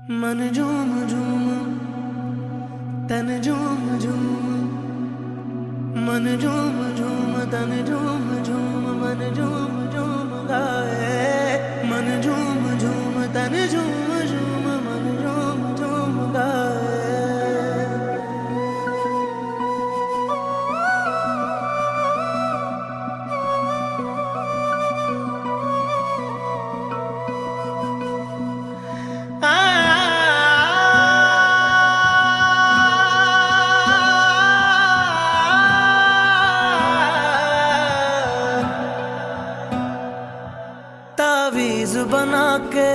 मन झूम झूम तन झूम झूम मन झूम झूम तन झूम झूम मन झूम झूम गाए मन झूम झूम तन झूम झूम मन झूम झूम गाए तावीज़ बना के